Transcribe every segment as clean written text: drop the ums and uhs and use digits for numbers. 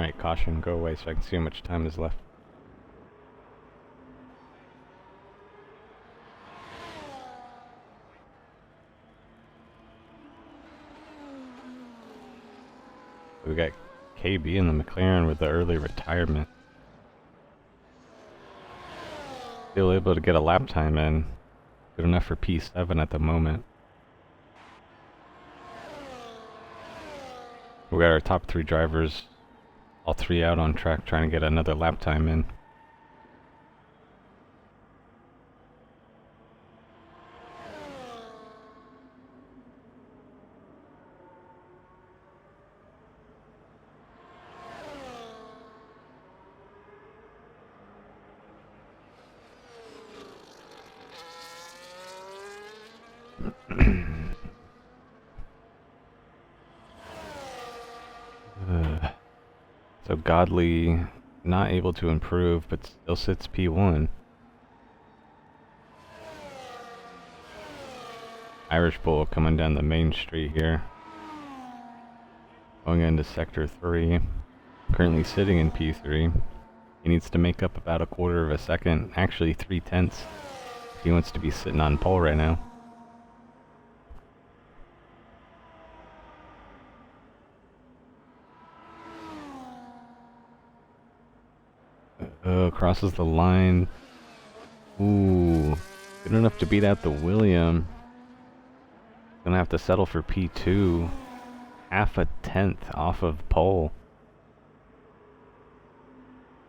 Alright, caution, go away so I can see how much time is left. We got KB in the McLaren with the early retirement. Still able to get a lap time in. Good enough for P7 at the moment. We got our top 3 drivers, all 3 out on track trying to get another lap time in. So Godly not able to improve, but still sits P1. Irish Bull coming down the main street here. Going into Sector 3. Currently sitting in P3. He needs to make up about 1/4 of a second, actually 3/10. He wants to be sitting on pole right now. Crosses the line. Ooh, good enough to beat out the William. Gonna have to settle for P2. 1/2 tenth off of pole.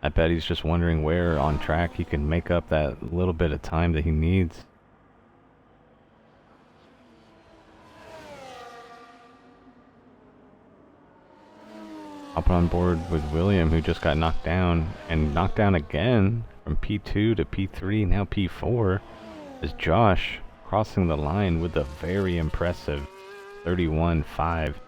I bet he's just wondering where on track he can make up that little bit of time that he needs. Hopping on board with William, who just got knocked down, and knocked down again from P2 to P3, now P4, is Josh crossing the line with a very impressive 31.5.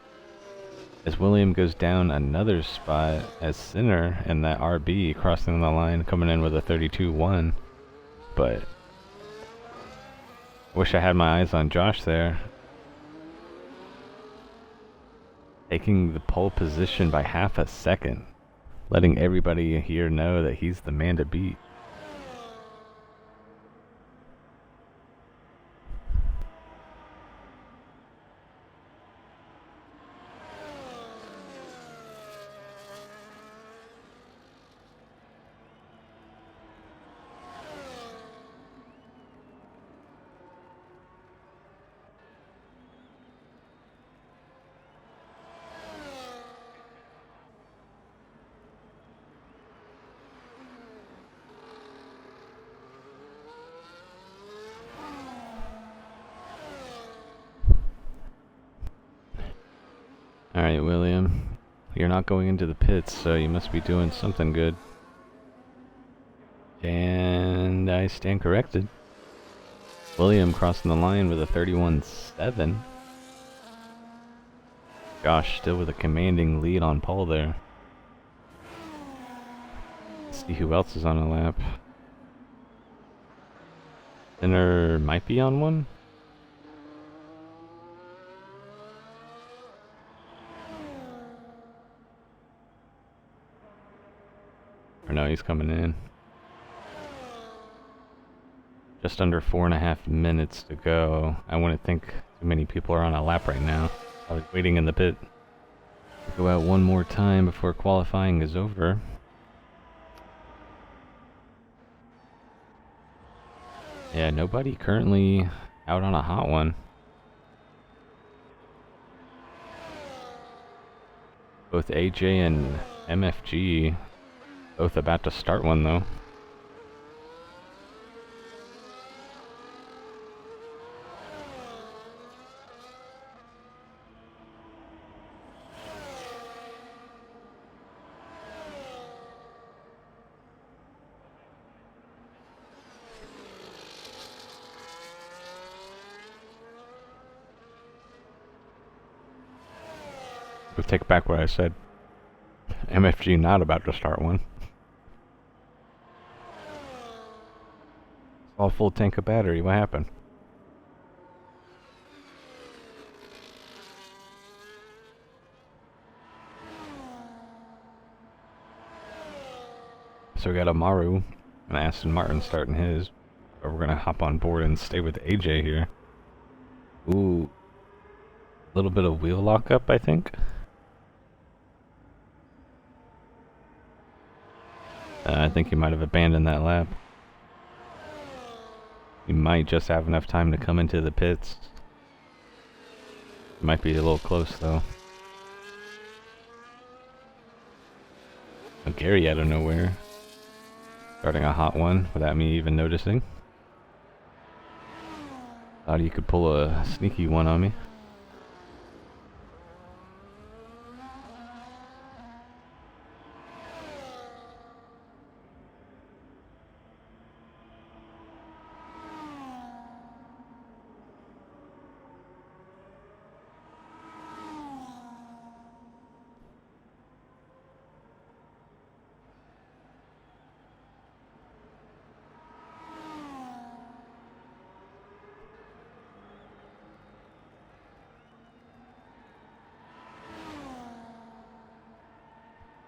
As William goes down another spot as Sinner and that RB crossing the line, coming in with a 32.1. But wish I had my eyes on Josh there. Taking the pole position by 1/2 second. Letting everybody here know that he's the man to beat. Alright, William. You're not going into the pits, so you must be doing something good. And I stand corrected. William crossing the line with a 31.7. Gosh, still with a commanding lead on pole there. Let's see who else is on a lap. Sinner might be on one? Or no, he's coming in. Just under 4.5 minutes to go. I wouldn't think too many people are on a lap right now. I was waiting in the pit. Go out one more time before qualifying is over. Yeah, nobody currently out on a hot one. Both AJ and MFG both about to start one though. We'll take back what I said. MFG not about to start one. All full tank of battery, what happened? So we got Amaru and Aston Martin starting his. But we're gonna hop on board and stay with AJ here. Ooh. A little bit of wheel lockup, I think. I think he might have abandoned that lap. He might just have enough time to come into the pits. Might be a little close though. Oh, Gary out of nowhere. Starting a hot one without me even noticing. Thought he could pull a sneaky one on me.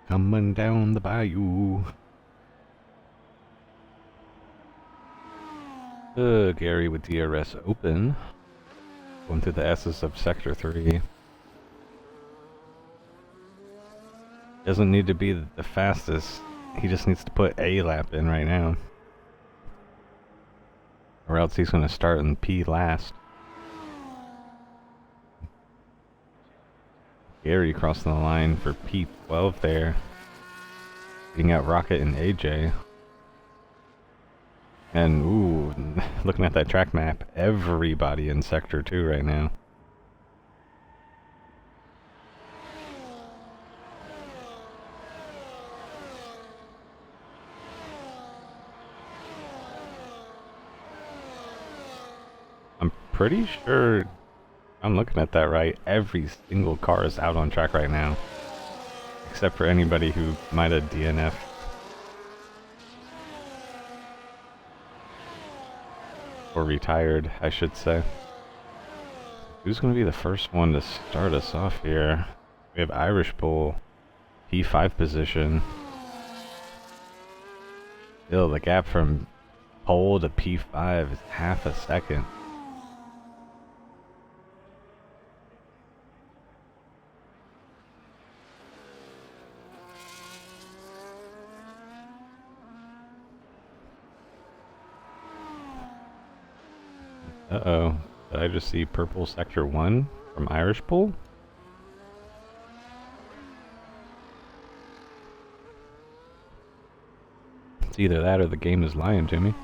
Coming down the bayou. Gary with DRS open. Going through the S's of Sector 3. Doesn't need to be the fastest. He just needs to put a lap in right now. Or else he's going to start in P last. Gary crossing the line for P12 there. Beating out Rocket and AJ. And ooh, looking at that track map, everybody in Sector 2 right now. I'm pretty sure, I'm looking at that right, every single car is out on track right now. Except for anybody who might have DNF'd. Or retired, I should say. Who's going to be the first one to start us off here? We have Irish Bull, P5 position. Still, the gap from pole to P5 is half a second. Uh-oh. Did I just see purple Sector 1 from Irish Bull? It's either that or the game is lying to me.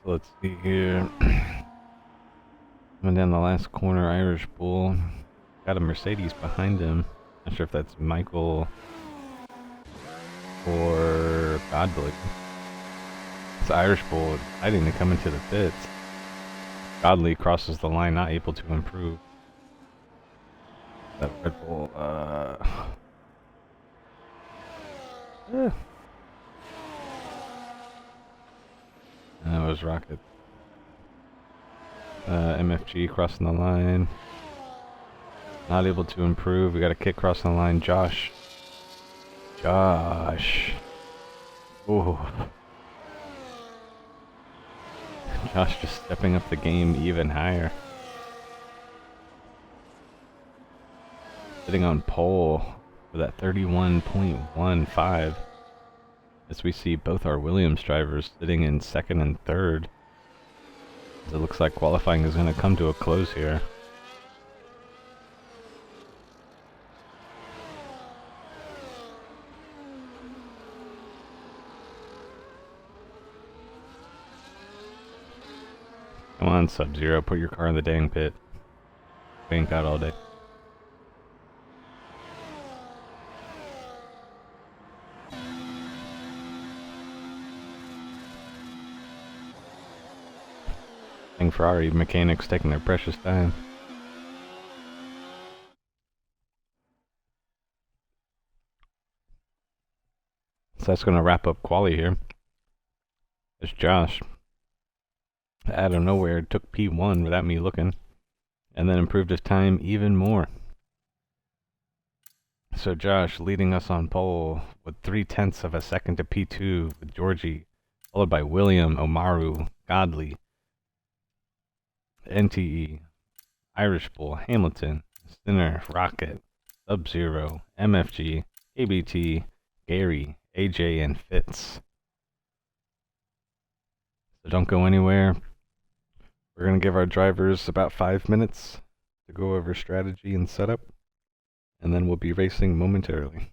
So let's see here. Coming down the last corner, Irish Bull. Got a Mercedes behind him. Not sure if that's Michael or Godly. It's Irish Bull deciding to come into the pits. Godly crosses the line, not able to improve. That Red Bull, That was Rocket. MFG crossing the line. Not able to improve. We got a Kit crossing the line. Josh. Ooh. Josh just stepping up the game even higher. Sitting on pole for that 31.15. As we see both our Williams drivers sitting in second and third. It looks like qualifying is going to come to a close here. Come on, Sub-Zero, put your car in the dang pit. bank out all day. I think Ferrari mechanics taking their precious time. So that's going to wrap up quali here. It's Josh, out of nowhere, took P1 without me looking, and then improved his time even more. So Josh leading us on pole with 0.3 of a second to P2 with Georgie, followed by William, Omaru, Godley, NTE, Irish Bull, Hamilton, Sinner, Rocket, Sub-Zero, MFG, ABT, Gary, AJ, and Fitz. So don't go anywhere. We're going to give our drivers about 5 minutes to go over strategy and setup, and then we'll be racing momentarily.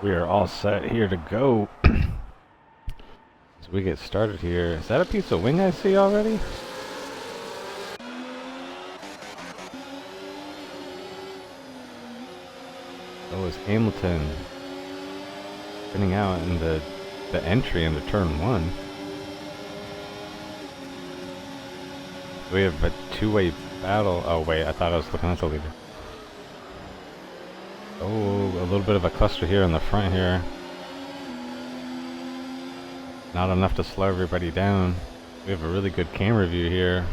We are all set here to go. As we get started here. Is that a piece of wing I see already? Oh, it's Hamilton spinning out in the entry into turn 1. We have a two-way battle. Oh wait, I thought I was looking at the leader. Oh, a little bit of a cluster here in the front here. Not enough to slow everybody down. We have a really good camera view here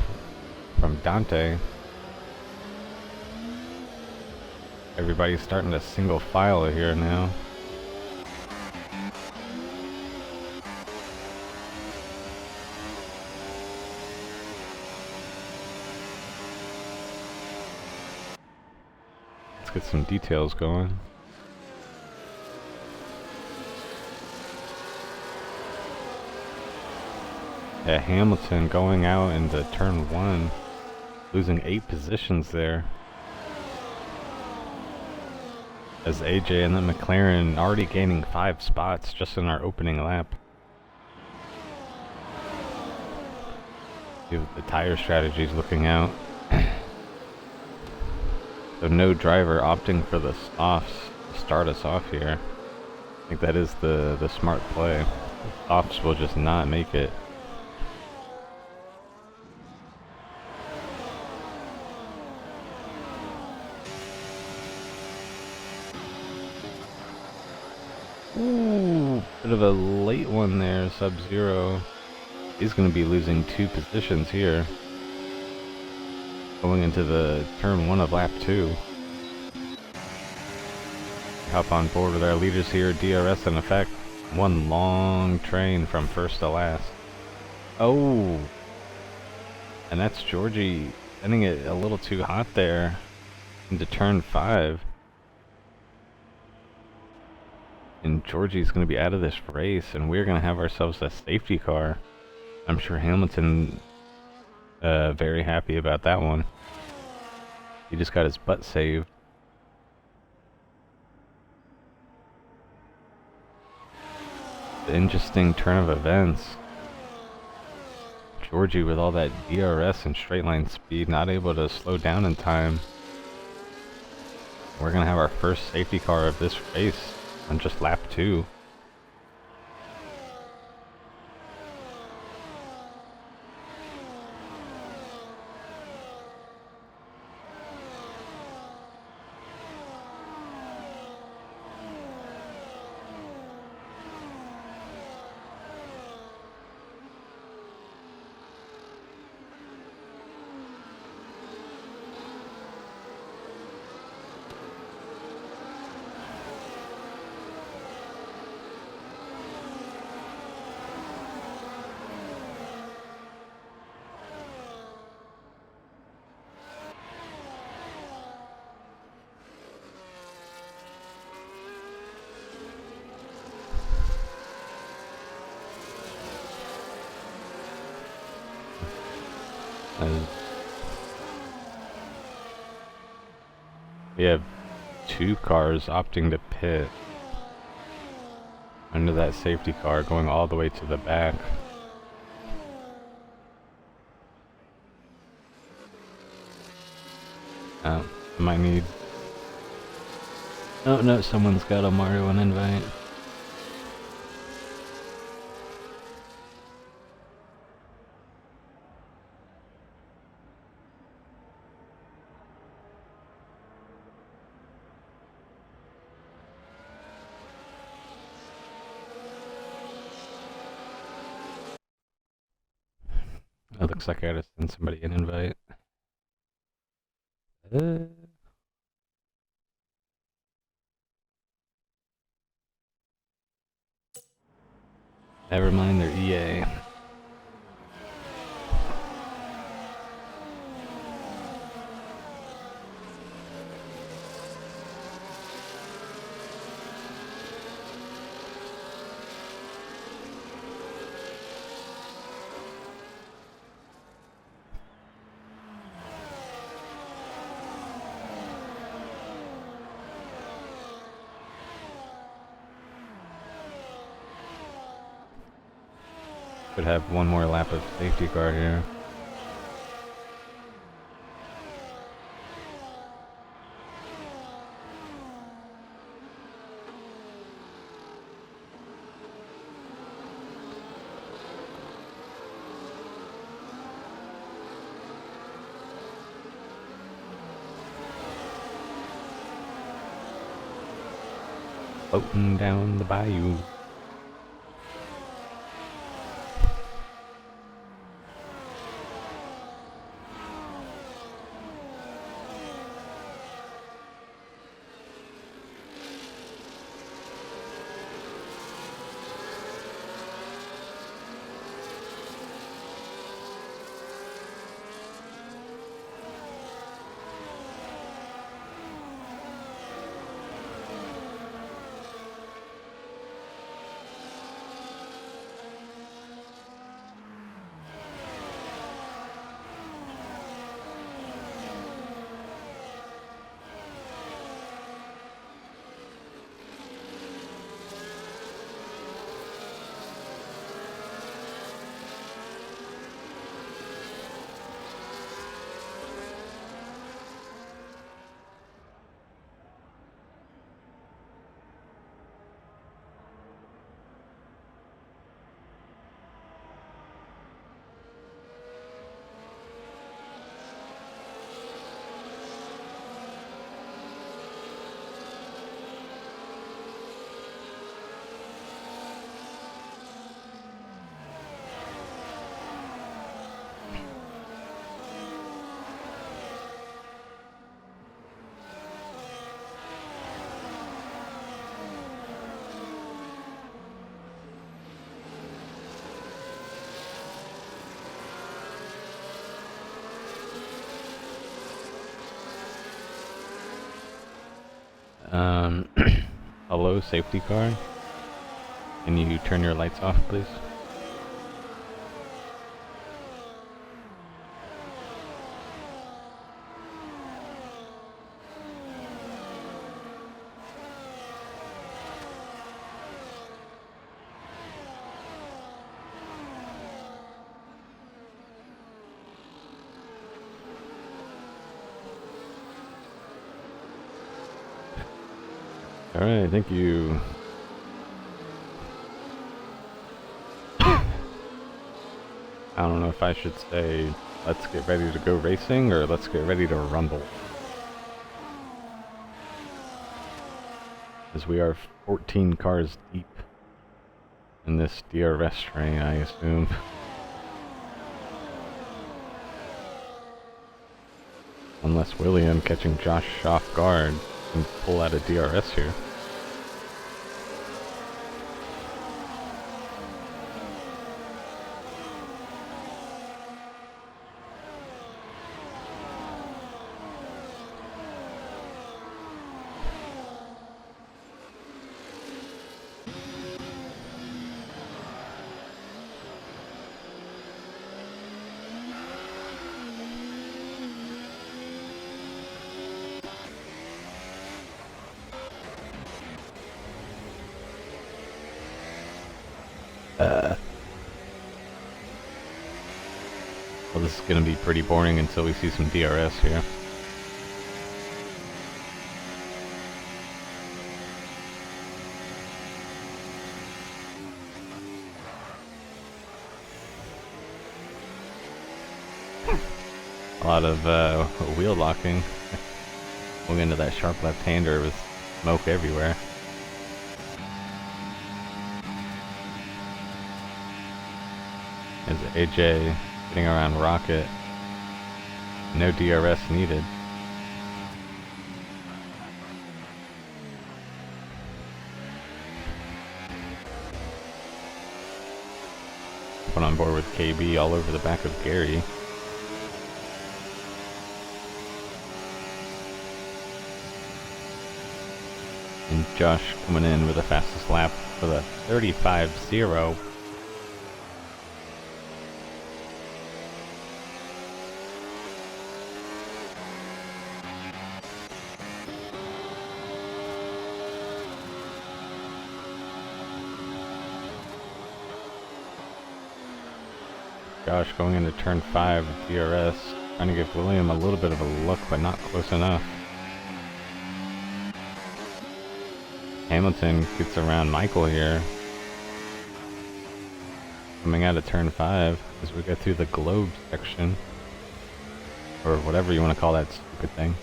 from Dante. Everybody's starting to single file here now. Let's get some details going. Yeah, Hamilton going out into turn 1, losing 8 positions there. As AJ and the McLaren already gaining 5 spots just in our opening lap. See what the tire strategy is looking out. So no driver opting for the softs to start us off here. I think that is the smart play. Softs will just not make it. Ooh, bit of a late one there, Sub-Zero. He's going to be losing 2 positions here. Going into the turn 1 of lap 2. Hop on board with our leaders here, DRS in effect. One long train from first to last. Oh! And that's Georgie sending it a little too hot there into turn 5. And Georgie's going to be out of this race, and we're going to have ourselves a safety car. I'm sure Hamilton very happy about that one. He just got his butt saved. The interesting turn of events. Georgie with all that DRS and straight line speed, not able to slow down in time. We're going to have our first safety car of this race on just lap 2. We have 2 cars opting to pit under that safety car, going all the way to the back. I might need... Oh no, someone's got a Mario an invite. It looks like I gotta send somebody an invite. Never mind, they're EA. Could have one more lap of safety car here. Floating down the bayou. Hello, safety car. Can you turn your lights off, please? Alright, thank you. I don't know if I should say, let's get ready to go racing, or let's get ready to rumble. As we are 14 cars deep in this DRS train, I assume. Unless William, catching Josh off guard, can pull out a DRS here. Well, this is going to be pretty boring until we see some DRS here. A lot of wheel locking. Going into that sharp left-hander with smoke everywhere. As AJ getting around Rocket. No DRS needed. Put on board with KB all over the back of Gary. And Josh coming in with the fastest lap for the 35-0. Josh going into turn 5 with DRS, trying to give William a little bit of a look, but not close enough. Hamilton gets around Michael here. Coming out of turn 5 as we go through the globe section. Or whatever you want to call that stupid thing.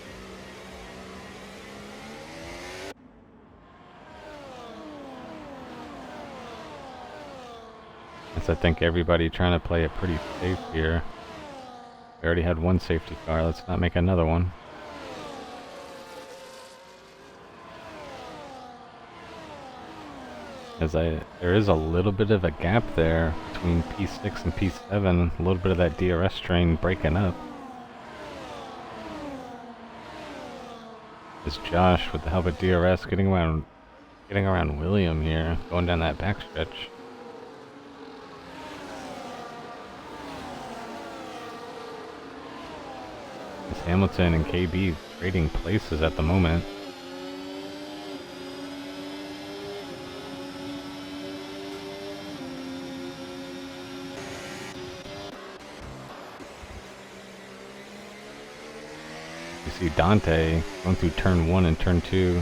I think everybody trying to play it pretty safe here. We already had one safety car, let's not make another one. There is a little bit of a gap there between P6 and P7, a little bit of that DRS train breaking up. It's Josh with the help of DRS getting around William here, going down that backstretch. It's Hamilton and KB trading places at the moment. You see Dante going through turn 1 and turn 2.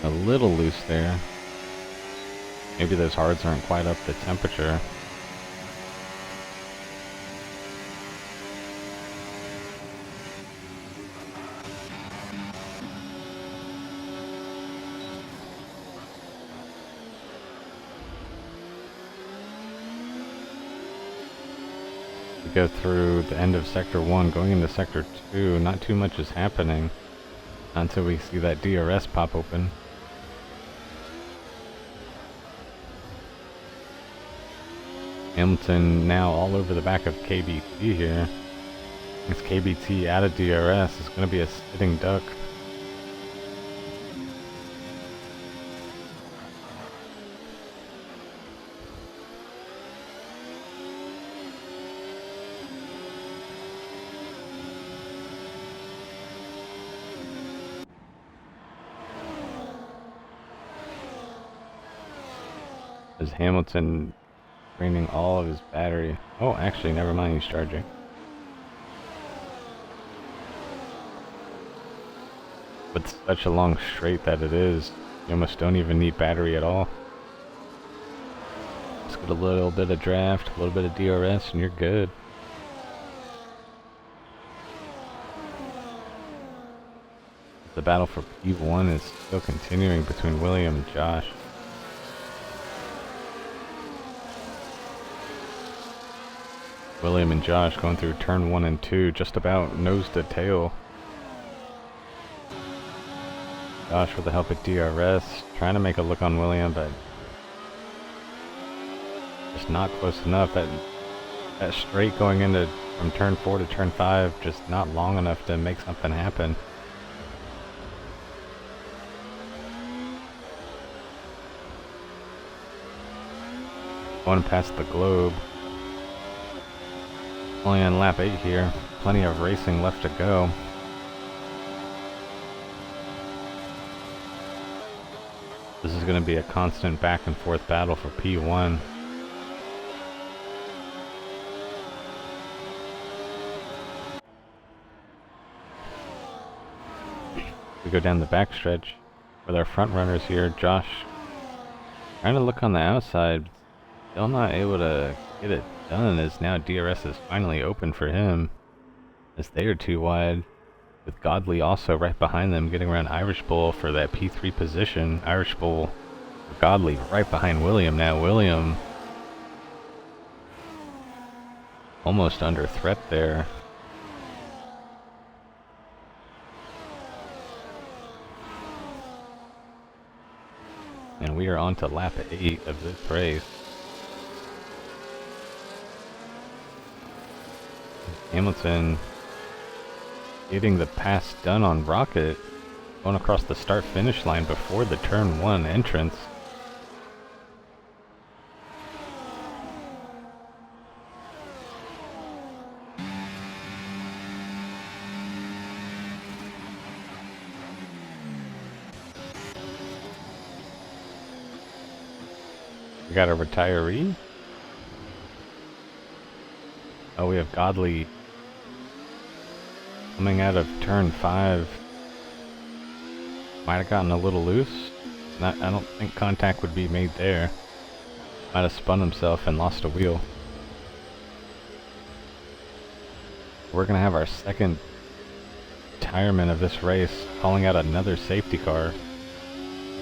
A little loose there. Maybe those hards aren't quite up to temperature. Go through the end of sector 1 going into sector 2, not too much is happening until we see that DRS pop open. Hamilton now all over the back of KBT here. It's KBT out of DRS. It's going to be a sitting duck. As Hamilton draining all of his battery. Oh, actually, never mind, he's charging. With such a long straight that it is, you almost don't even need battery at all. Just get a little bit of draft, a little bit of DRS, and you're good. The battle for P1 is still continuing between William and Josh. William and Josh going through turn 1 and 2, just about nose to tail. Josh with the help of DRS, trying to make a look on William, but just not close enough. That straight going into from turn 4 to turn 5, just not long enough to make something happen. Going past the globe. Only on lap 8 here. Plenty of racing left to go. This is going to be a constant back and forth battle for P1. We go down the backstretch with our front runners here. Josh trying to look on the outside, still not able to get it done, as now DRS is finally open for him, as they are too wide, with Godley also right behind them, getting around Irish Bull for that P3 position. Irish Bull, Godley right behind William now. William almost under threat there. And we are on to lap 8 of this race. Hamilton getting the pass done on Rocket, going across the start-finish line before the turn 1 entrance. We got a retiree. Oh, we have Godly coming out of turn 5. Might have gotten a little loose. I don't think contact would be made there. Might have spun himself and lost a wheel. We're gonna have our second retirement of this race, calling out another safety car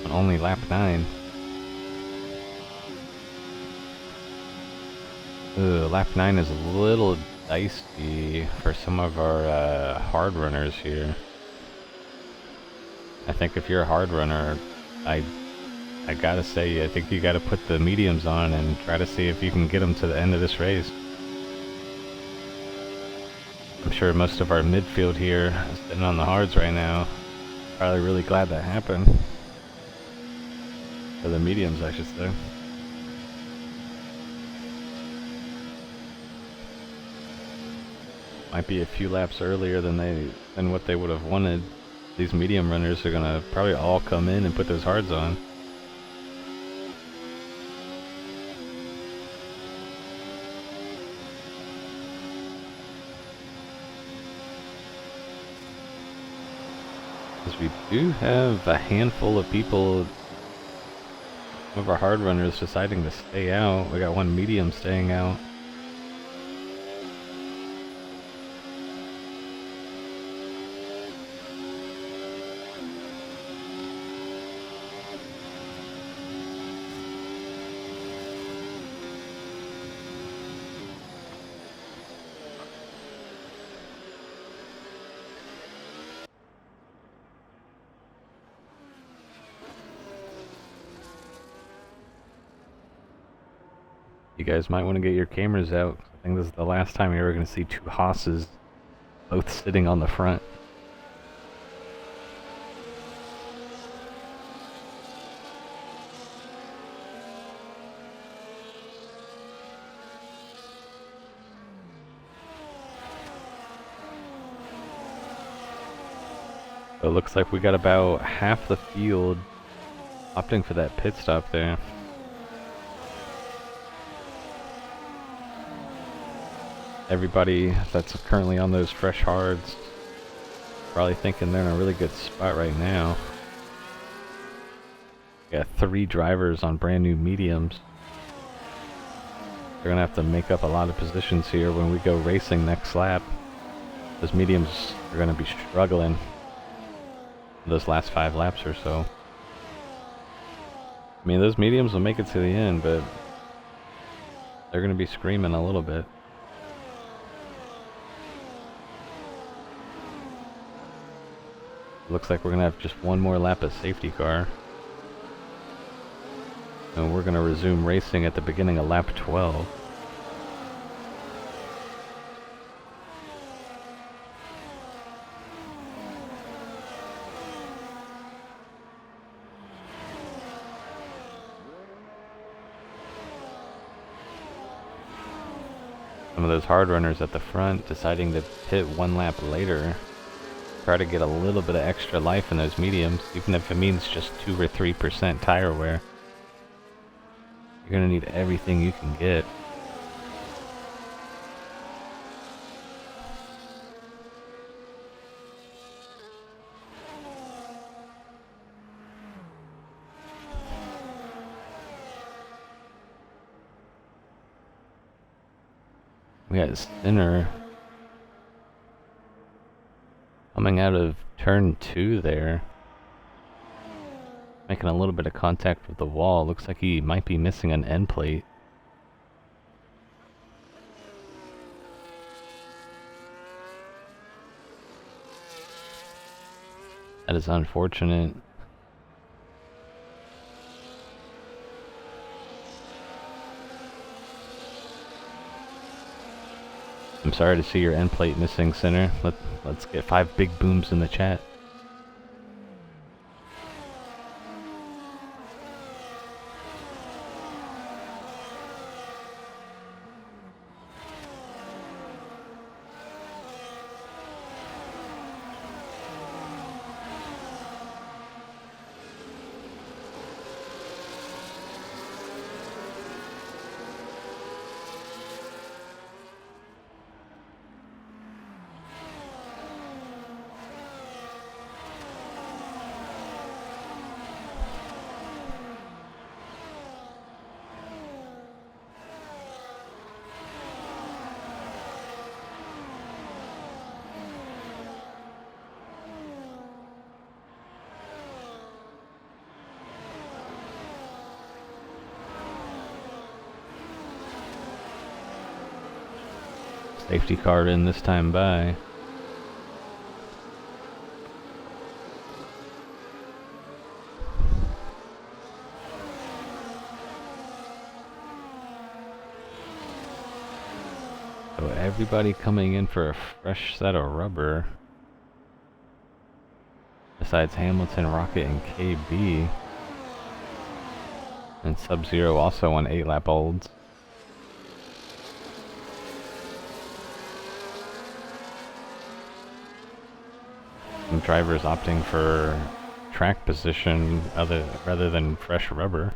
on only lap 9. Lap 9 is a little dicey for some of our hard runners here. I think if you're a hard runner, I gotta say, I think you gotta put the mediums on and try to see if you can get them to the end of this race. I'm sure most of our midfield here is sitting on the hards right now. Probably really glad that happened. Or the mediums, I should say. Might be a few laps earlier than what they would have wanted. These medium runners are gonna probably all come in and put those hards on. Because we do have a handful of people, some of our hard runners deciding to stay out. We got one medium staying out. You guys might want to get your cameras out. I think this is the last time you're ever going to see two Haas's both sitting on the front. So it looks like we got about half the field opting for that pit stop there. Everybody that's currently on those fresh hards probably thinking they're in a really good spot right now. We got 3 drivers on brand new mediums. They're gonna have to make up a lot of positions here when we go racing next lap. Those mediums are gonna be struggling those last 5 laps or so. I mean, those mediums will make it to the end, but they're gonna be screaming a little bit. Looks like we're gonna have just one more lap of safety car. And we're gonna resume racing at the beginning of lap 12. Some of those hard runners at the front deciding to pit 1 lap later. Try to get a little bit of extra life in those mediums, even if it means just 2 or 3% tire wear. You're gonna need everything you can get. We got Sinner coming out of turn 2 there. Making a little bit of contact with the wall. Looks like he might be missing an end plate. That is unfortunate. I'm sorry to see your end plate missing, Sinner. Let's get 5 big booms in the chat. Safety car in this time by. So everybody coming in for a fresh set of rubber. Besides Hamilton, Rocket, and KB. And Sub-Zero also on 8-lap olds. Some drivers opting for track position rather than fresh rubber.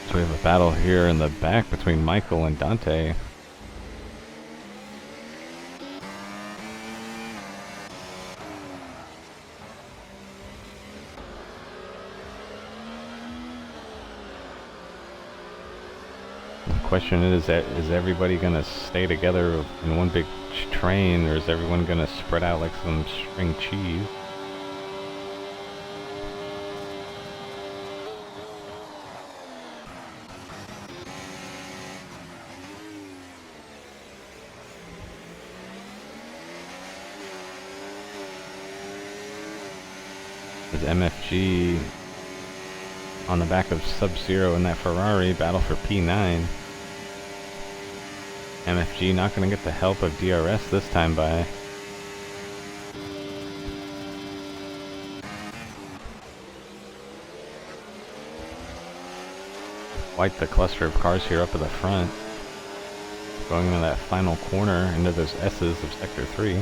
So we have a battle here in the back between Michael and Dante. The question is everybody gonna stay together in one big train, or is everyone gonna spread out like some string cheese? Is MFG on the back of Sub-Zero in that Ferrari, battle for P9. MFG not going to get the help of DRS this time by. Quite the cluster of cars here up at the front. Going into that final corner into those S's of Sector 3.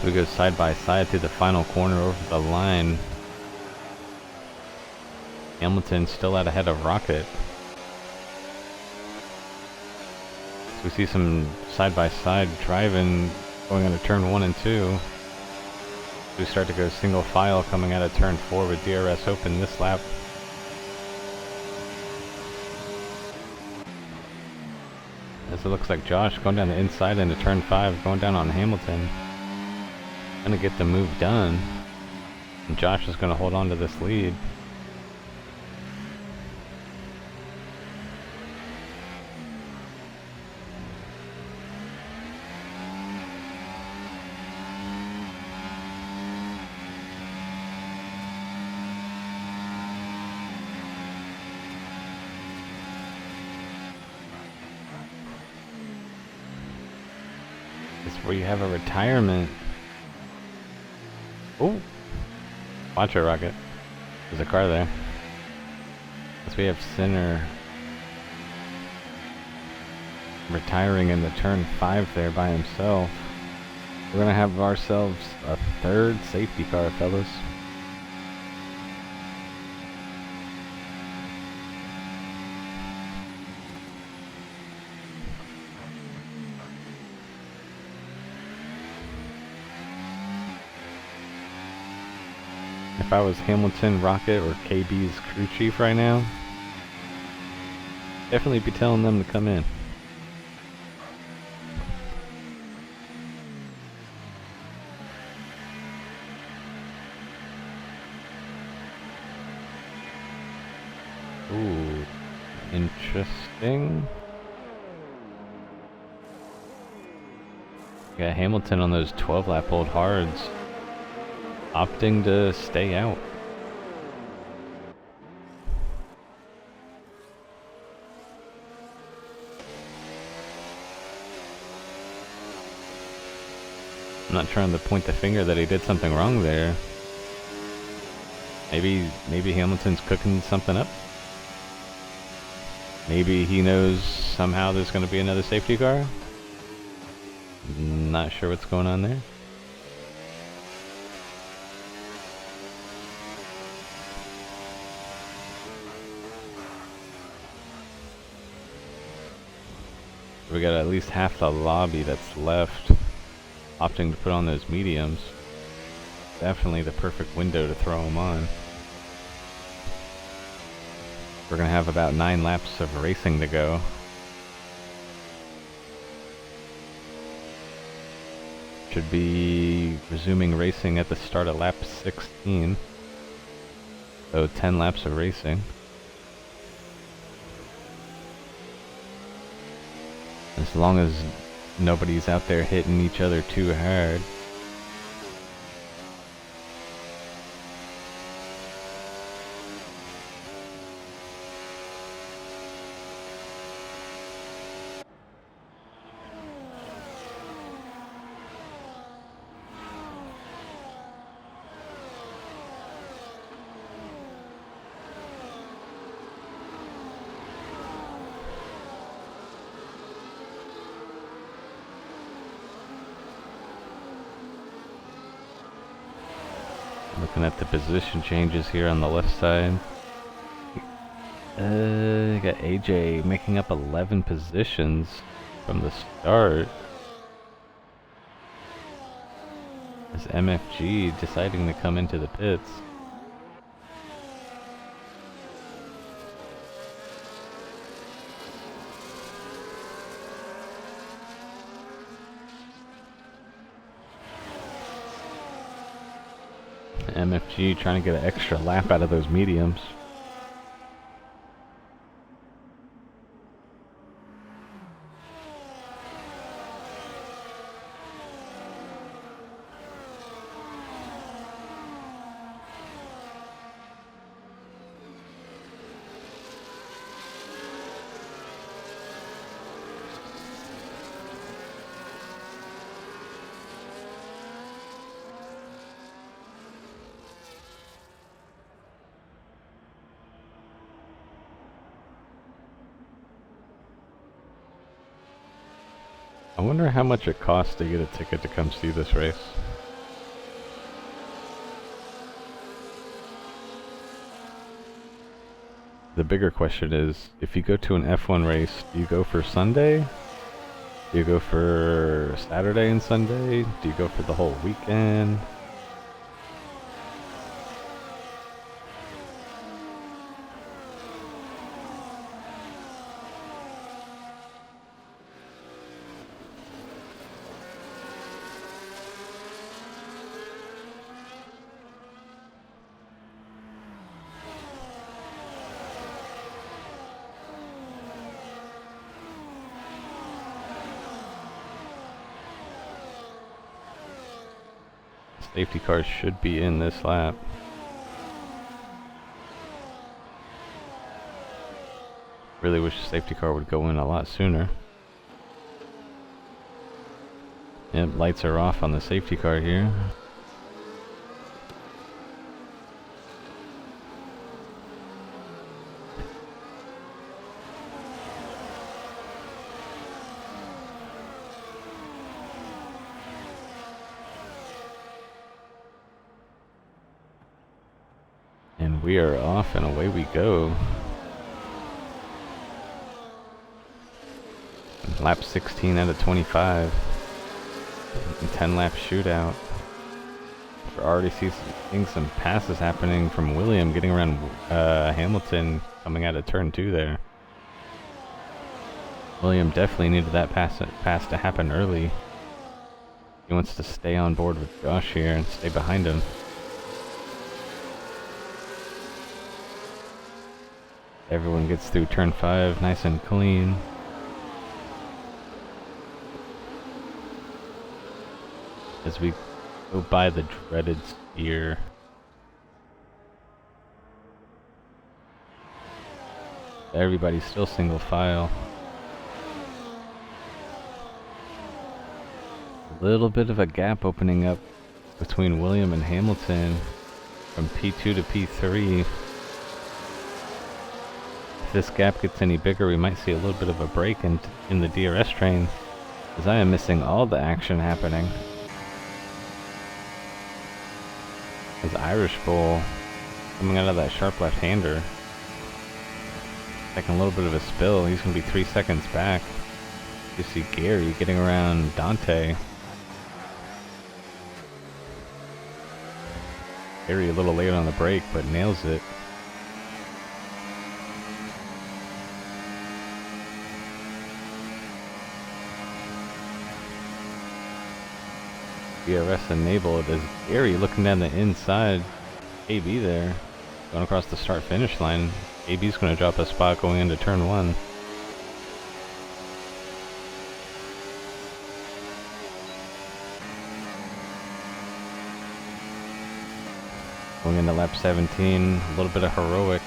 We go side by side through the final corner over the line. Hamilton still out ahead of Rocket. So we see some side by side driving going into turn 1 and 2. We start to go single file coming out of turn 4 with DRS open this lap. As it looks like Josh going down the inside into turn 5, going down on Hamilton. Gonna get the move done, and Josh is gonna hold on to this lead. This is where you have a retirement. Oh! Watch it, Rocket. There's a car there. As we have Sinner retiring in the turn 5 there by himself. We're gonna have ourselves a third safety car, fellas. If I was Hamilton, Rocket, or KB's crew chief right now, definitely be telling them to come in. Ooh, interesting. Yeah, Hamilton on those 12-lap old hards. Opting to stay out. I'm not trying to point the finger that he did something wrong there. Maybe Hamilton's cooking something up. Maybe he knows somehow there's going to be another safety car. Not sure what's going on there. We got at least half the lobby that's left, opting to put on those mediums. Definitely the perfect window to throw them on. We're gonna have about 9 laps of racing to go. should be resuming racing at the start of lap 16. So 10 laps of racing. As long as nobody's out there hitting each other too hard. Looking at the position changes here on the left side. Got AJ making up 11 positions from the start. As MFG deciding to come into the pits. MFG trying to get an extra lap out of those mediums. I wonder how much it costs to get a ticket to come see this race. The bigger question is, if you go to an F1 race, do you go for Sunday? Do you go for Saturday and Sunday? Do you go for the whole weekend? Safety cars should be in this lap. Really wish the safety car would go in a lot sooner. Yep, lights are off on the safety car here. And we are off and away we go. Lap 16 out of 25. 10 lap shootout. We're already seeing some passes happening from William getting around Hamilton coming out of turn 2 there. William definitely needed that pass to happen early. He wants to stay on board with Josh here and stay behind him. Everyone gets through turn 5 nice and clean. As we go by the dreaded spear. Everybody's still single file. A little bit of a gap opening up between William and Hamilton from P2 to P3. If this gap gets any bigger, we might see a little bit of a break in the DRS train, as I am missing all the action happening. As Irish Bull coming out of that sharp left-hander, taking a little bit of a spill. He's going to be 3 seconds back. You see Gary getting around Dante. Gary a little late on the brake, but nails it. DRS enabled as Gary looking down the inside. AB there, going across the start-finish line. AB's going to drop a spot going into turn 1. Going into lap 17, a little bit of heroic.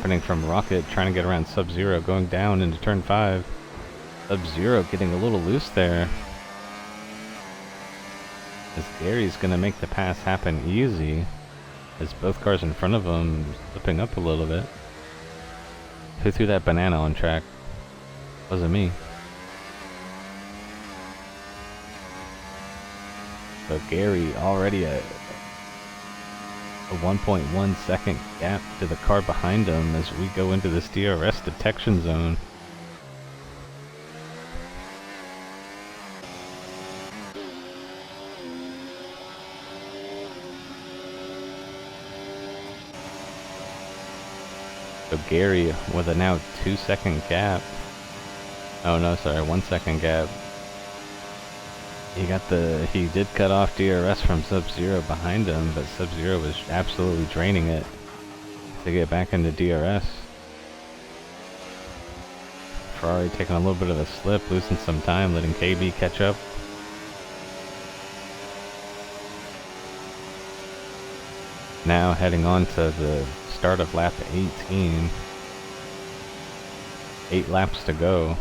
Turning from Rocket, trying to get around Sub-Zero, going down into turn 5. Sub-Zero getting a little loose there. As Gary's going to make the pass happen easy. As both cars in front of him slipping up a little bit. Who threw that banana on track? Wasn't me. So Gary already a 1.1 second gap to the car behind him as we go into this DRS detection zone. So Gary with a now 2-second gap. Oh no, sorry, 1-second gap. He did cut off DRS from Sub-Zero behind him, but Sub-Zero was absolutely draining it to get back into DRS. Ferrari taking a little bit of a slip, losing some time, letting KB catch up. Now heading on to the start of lap 18. 8 laps to go.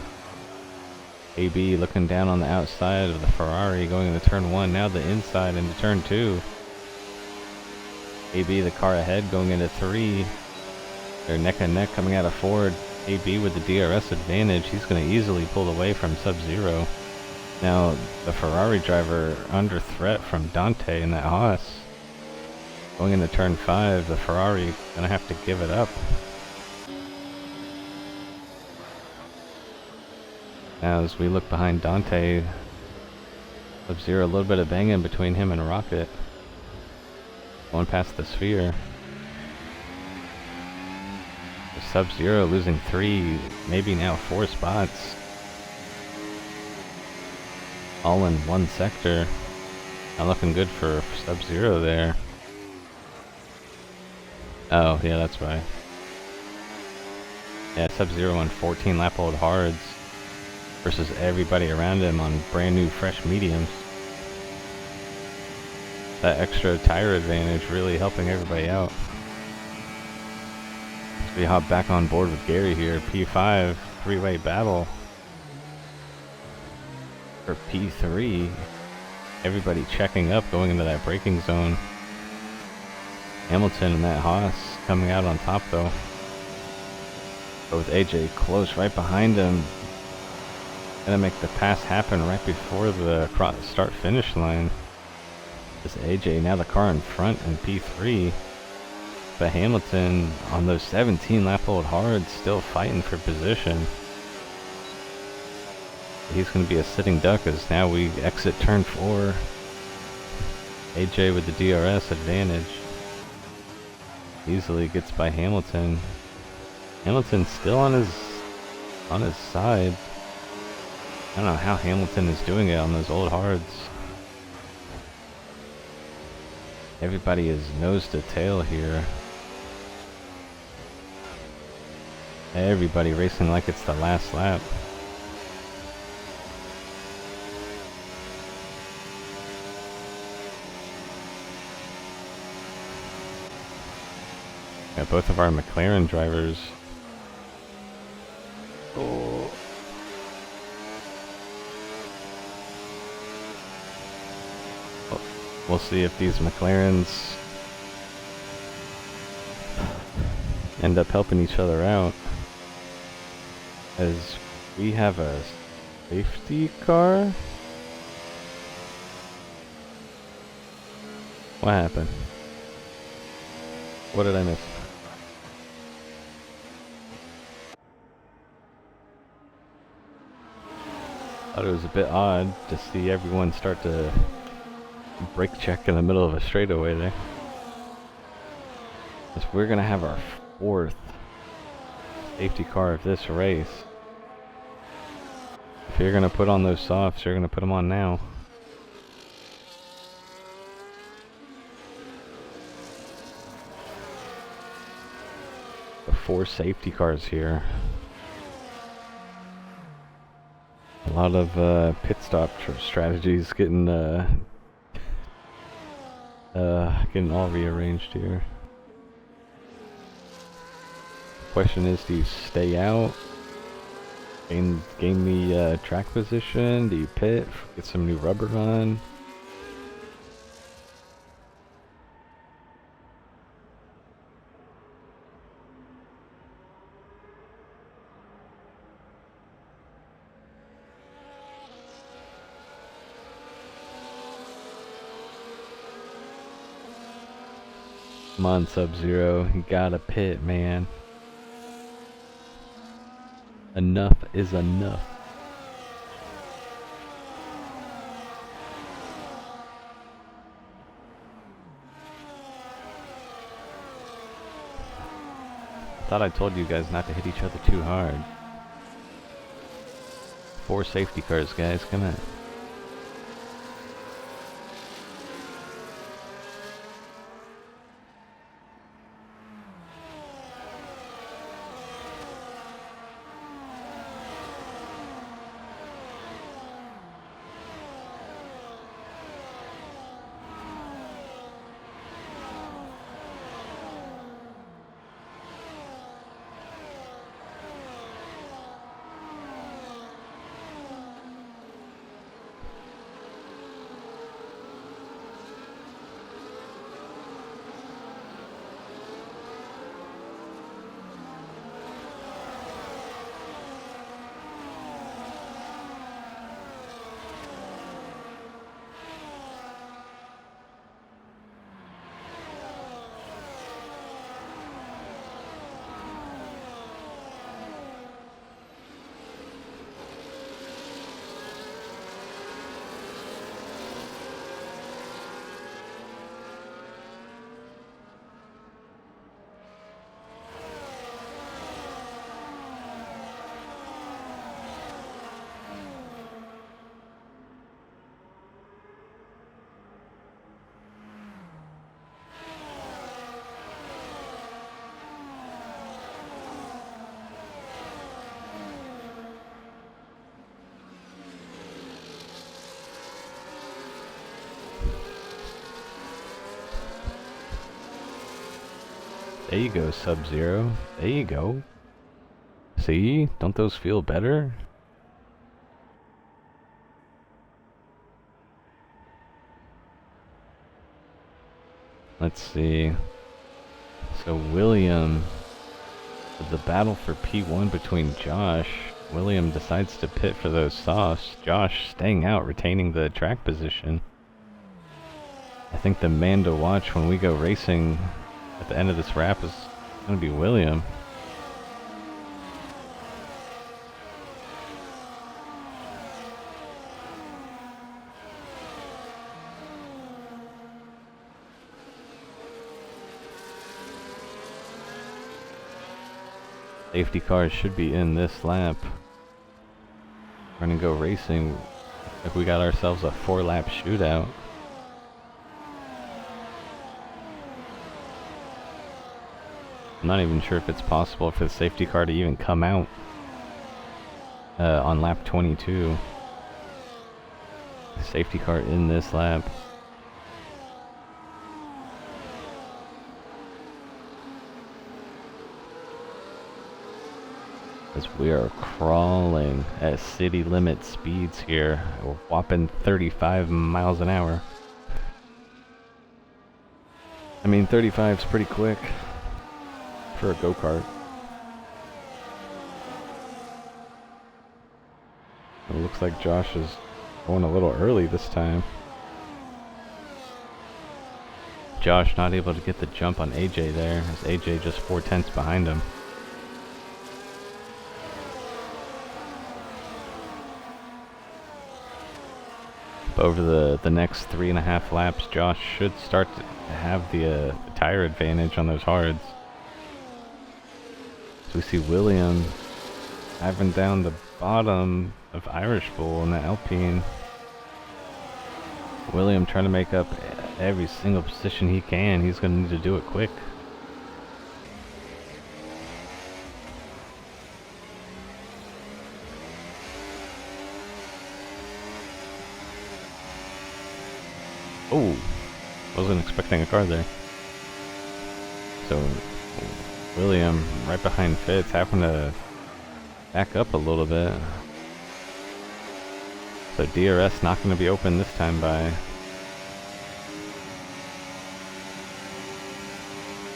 AB looking down on the outside of the Ferrari going into turn 1, now the inside into turn 2. AB the car ahead going into 3. They're neck and neck coming out of Ford. AB with the DRS advantage, he's going to easily pull away from Sub-Zero. Now the Ferrari driver under threat from Dante in that Haas. Going into turn 5, the Ferrari going to have to give it up. Now as we look behind Dante, Sub-Zero, a little bit of banging between him and Rocket. Going past the sphere. Sub-Zero losing 3, maybe now 4 spots. All in one sector. Not looking good for Sub-Zero there. Oh, yeah, that's right. Yeah, Sub-Zero on 14 lap old hards versus everybody around him on brand new fresh mediums. That extra tire advantage really helping everybody out. So we hop back on board with Gary here. P5, 3-way battle. For P3, everybody checking up going into that braking zone. Hamilton and that Haas coming out on top though. But with AJ close right behind him. Gonna make the pass happen right before the start-finish line. This AJ now the car in front in P3. But Hamilton on those 17 lap old hards still fighting for position. He's gonna be a sitting duck as now we exit turn 4. AJ with the DRS advantage. Easily gets by Hamilton. Hamilton still on his side. I don't know how Hamilton is doing it on those old hards. Everybody is nose to tail here. Everybody racing like it's the last lap. Got both of our McLaren drivers. Oh. We'll see if these McLarens end up helping each other out. As we have a safety car? What happened? What did I miss? Thought it was a bit odd to see everyone start to brake check in the middle of a straightaway there. Because we're gonna have our 4th safety car of this race. If you're gonna put on those softs, you're gonna put them on now. 4 safety cars here. A lot of pit stop strategies getting getting all rearranged here. Question is, do you stay out, gain the track position? Do you pit, get some new rubber on? Come on, Sub-Zero, you gotta pit, man. Enough is enough. Thought I told you guys not to hit each other too hard. 4 safety cars, guys, come on. There you go, Sub-Zero. There you go. See? Don't those feel better? Let's see. So William, the battle for P1 between Josh. William decides to pit for those softs. Josh staying out, retaining the track position. I think the man to watch when we go racing at the end of this wrap is going to be William. Safety cars should be in this lap. We're going to go racing if we got ourselves a 4-lap shootout. I'm not even sure if it's possible for the safety car to even come out on lap 22. Safety car in this lap. As we are crawling at city limit speeds here, a whopping 35 miles an hour. I mean, 35 is pretty quick for a go-kart. It looks like Josh is going a little early this time. Josh not able to get the jump on AJ there, as AJ just 4/10 behind him. But over the next 3.5 laps, Josh should start to have the tire advantage on those hards. So we see William having down the bottom of Irish Bull in the Alpine. William trying to make up every single position he can. He's going to need to do it quick. Oh, wasn't expecting a car there. So William right behind Fitz, having to back up a little bit. So DRS not going to be open this time by.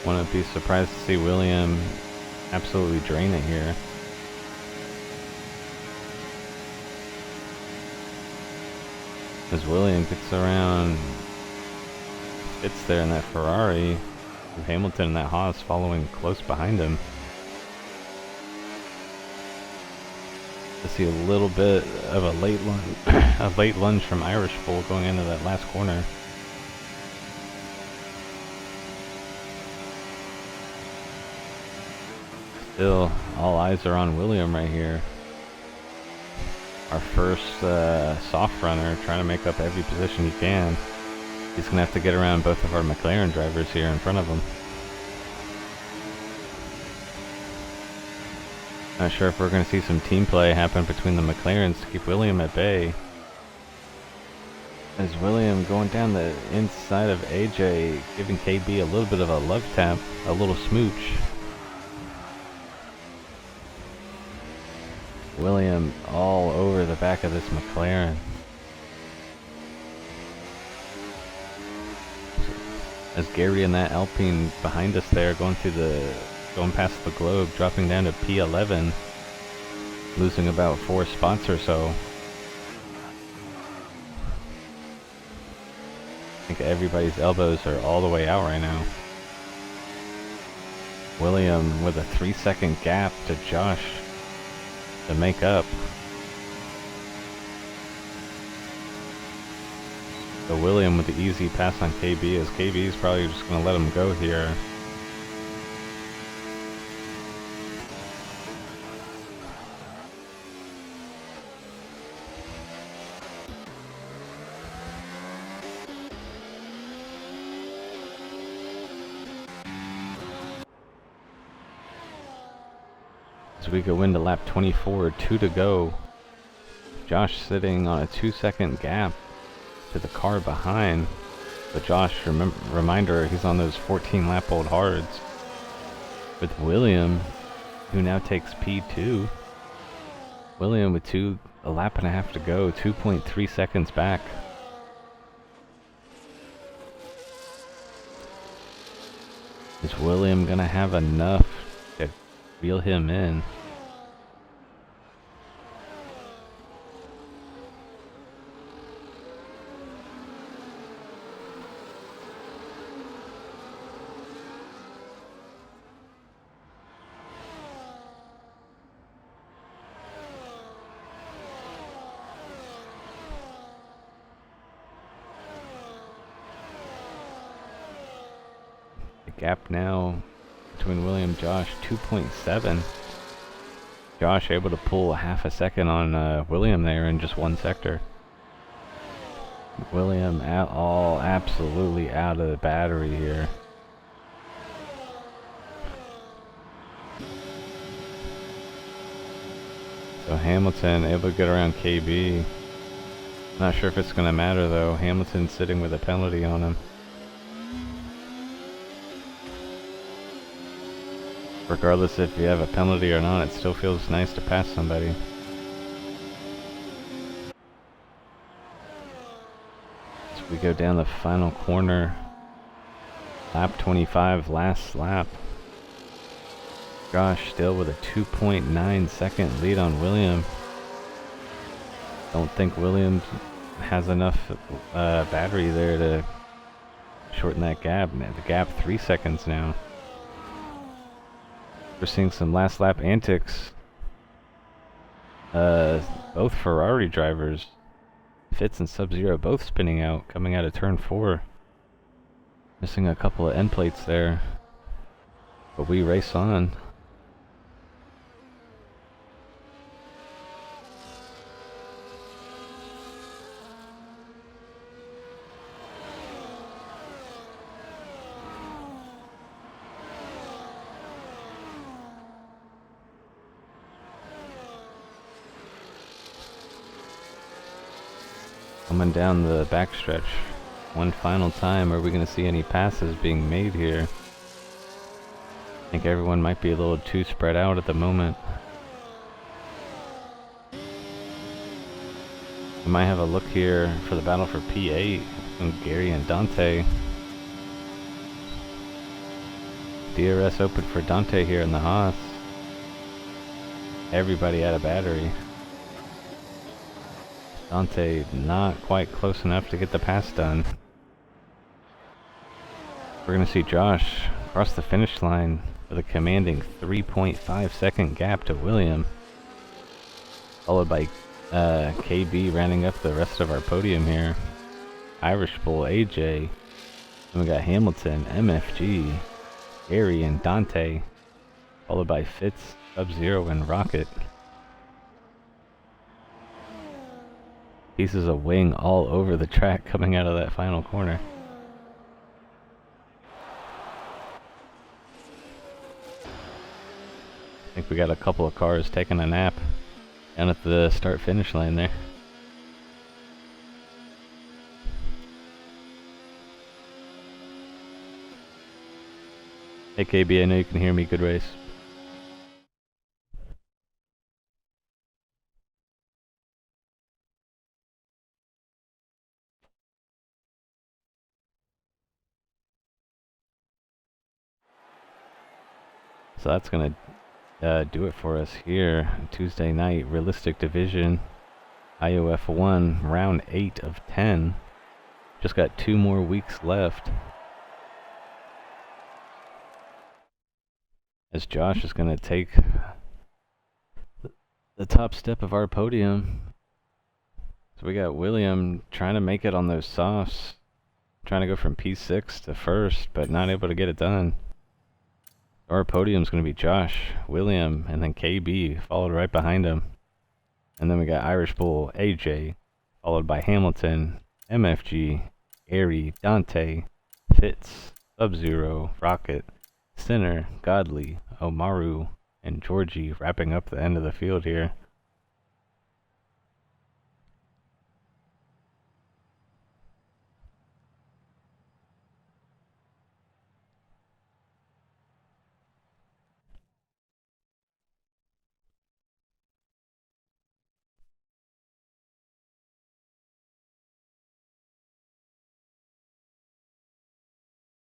Wouldn't be surprised to see William absolutely drain it here. As William gets around, Fitz there in that Ferrari, with Hamilton and that Haas following close behind him. To see a little bit of a late lunge, a late lunge from Irish Bull going into that last corner. Still, all eyes are on William right here. Our first soft runner, trying to make up every position he can. He's going to have to get around both of our McLaren drivers here in front of him. Not sure if we're going to see some team play happen between the McLarens to keep William at bay. As William going down the inside of AJ, giving KB a little bit of a love tap, a little smooch. William all over the back of this McLaren. As Gary and that Alpine behind us there going past the globe, dropping down to P11, losing about 4 spots or so. I think everybody's elbows are all the way out right now. William with a 3-second gap to Josh to make up. So William with the easy pass on KB, as KB is probably just going to let him go here. As we go into lap 24, 2 to go. Josh sitting on a 2-second gap to the car behind. But Josh, reminder, he's on those 14 lap old hards. With William, who now takes P2. William with a lap and a half to go, 2.3 seconds back. Is William gonna have enough to reel him in? Gap now between William and Josh, 2.7. Josh able to pull a half a second on William there in just one sector. William absolutely out of the battery here. So Hamilton able to get around KB. Not sure if it's going to matter though. Hamilton's sitting with a penalty on him. Regardless if you have a penalty or not, it still feels nice to pass somebody. So we go down the final corner. Lap 25, last lap. Josh still with a 2.9 second lead on William. Don't think Williams has enough battery there to shorten that gap. The gap 3 seconds now. We're seeing some last lap antics. Both Ferrari drivers, Fitz and Sub-Zero, both spinning out, coming out of turn 4. Missing a couple of end plates there. But we race on. Coming down the backstretch, one final time. Are we going to see any passes being made here? I think everyone might be a little too spread out at the moment. We might have a look here for the battle for P8 from Gary and Dante. DRS open for Dante here in the Haas. Everybody out of battery. Dante not quite close enough to get the pass done. We're going to see Josh cross the finish line with a commanding 3.5 second gap to William. Followed by KB rounding up the rest of our podium here. Irish Bull, AJ. And we got Hamilton, MFG, Gary, and Dante. Followed by Fitz, Sub-Zero, and Rocket. Pieces of wing all over the track coming out of that final corner. I think we got a couple of cars taking a nap down at the start-finish line there. Hey KB, I know you can hear me. Good race. So that's gonna do it for us here. Tuesday night, realistic division, IUF1, round 8 of 10. Just got 2 more weeks left. As Josh is gonna take the top step of our podium. So we got William trying to make it on those softs, trying to go from P6 to first, but not able to get it done. Our podium's going to be Josh, William, and then KB, followed right behind him. And then we got Irish Bull, AJ, followed by Hamilton, MFG, Gary, Dante, Fitz, Sub-Zero, Rocket, Sinner, Godly, Omaru, and Georgie wrapping up the end of the field here.